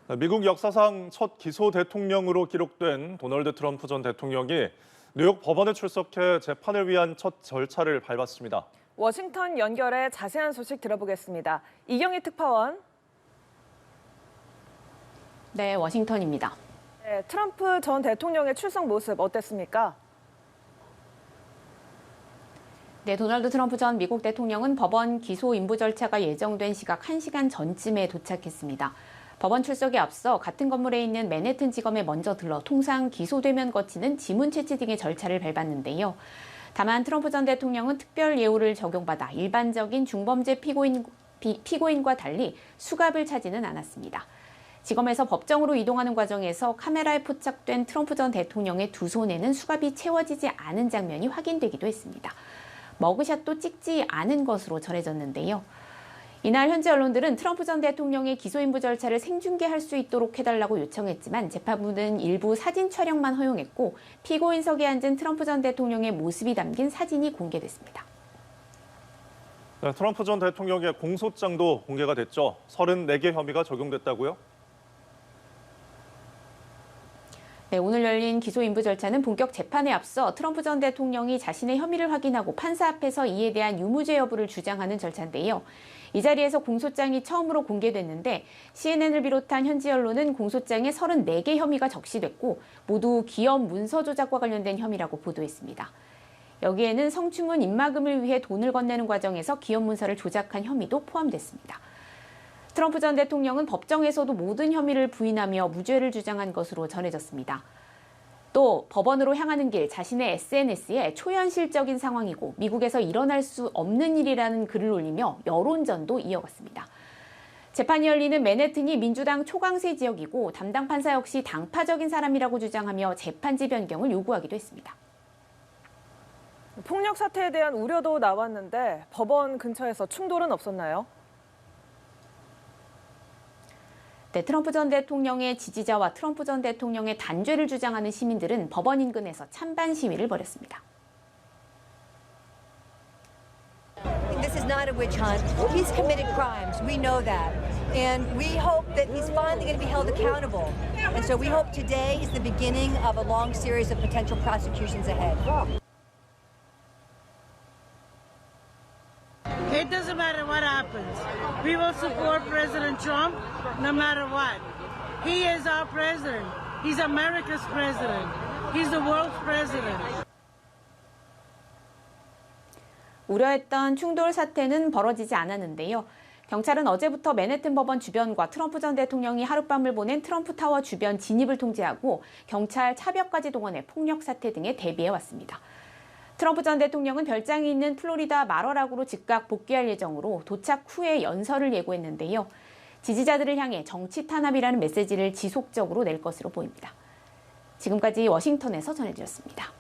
미국 역사상 첫 기소 대통령으로 기록된 도널드 트럼프 전 대통령이 뉴욕 법원에 출석해 재판을 위한 첫 절차를 밟았습니다. 워싱턴 연결해 자세한 소식 들어보겠습니다. 이경희 특파원. 네, 워싱턴입니다. 네, 트럼프 전 대통령의 출석 모습 어땠습니까? 네, 도널드 트럼프 전 미국 대통령은 법원 기소 인부 절차가 예정된 시각 1시간 전쯤에 도착했습니다. 법원 출석에 앞서 같은 건물에 있는 맨해튼 지검에 먼저 들러 통상 기소되면 거치는 지문 채취 등의 절차를 밟았는데요. 다만 트럼프 전 대통령은 특별 예우를 적용받아 일반적인 중범죄 피고인과 달리 수갑을 차지는 않았습니다. 지검에서 법정으로 이동하는 과정에서 카메라에 포착된 트럼프 전 대통령의 두 손에는 수갑이 채워지지 않은 장면이 확인되기도 했습니다. 머그샷도 찍지 않은 것으로 전해졌는데요. 이날 현지 언론들은 트럼프 전 대통령의 기소인부 절차를 생중계할 수 있도록 해달라고 요청했지만 재판부는 일부 사진 촬영만 허용했고 피고인석에 앉은 트럼프 전 대통령의 모습이 담긴 사진이 공개됐습니다. 네, 트럼프 전 대통령의 공소장도 공개가 됐죠. 34개 혐의가 적용됐다고요? 네, 오늘 열린 기소인부 절차는 본격 재판에 앞서 트럼프 전 대통령이 자신의 혐의를 확인하고 판사 앞에서 이에 대한 유무죄 여부를 주장하는 절차인데요. 이 자리에서 공소장이 처음으로 공개됐는데 CNN을 비롯한 현지 언론은 공소장에 34개 혐의가 적시됐고 모두 기업 문서 조작과 관련된 혐의라고 보도했습니다. 여기에는 성추문 입막음을 위해 돈을 건네는 과정에서 기업 문서를 조작한 혐의도 포함됐습니다. 트럼프 전 대통령은 법정에서도 모든 혐의를 부인하며 무죄를 주장한 것으로 전해졌습니다. 또 법원으로 향하는 길 자신의 SNS에 초현실적인 상황이고 미국에서 일어날 수 없는 일이라는 글을 올리며 여론전도 이어갔습니다. 재판이 열리는 맨해튼이 민주당 초강세 지역이고 담당 판사 역시 당파적인 사람이라고 주장하며 재판지 변경을 요구하기도 했습니다. 폭력 사태에 대한 우려도 나왔는데 법원 근처에서 충돌은 없었나요? 네, 트럼프 전 대통령의 지지자와 트럼프 전 대통령의 단죄를 주장하는 시민들은 법원 인근에서 찬반 시위를 벌였습니다. This is not a witch hunt. He's committed crimes. We know that. And we hope that he's finally going to be held accountable. And so we hope today is the beginning of a long series of potential prosecutions ahead. It doesn't matter what happens. We will support President Trump no matter what. He is our president. He's America's president. He's the world's president. 우려했던 충돌 사태는 벌어지지 않았는데요. 경찰은 어제부터 맨해튼 법원 주변과 트럼프 전 대통령이 하룻밤을 보낸 트럼프 타워 주변 진입을 통제하고 경찰 차벽까지 동원해 폭력 사태 등에 대비해 왔습니다. 트럼프 전 대통령은 별장이 있는 플로리다 마러락으로 즉각 복귀할 예정으로 도착 후에 연설을 예고했는데요. 지지자들을 향해 정치 탄압이라는 메시지를 지속적으로 낼 것으로 보입니다. 지금까지 워싱턴에서 전해드렸습니다.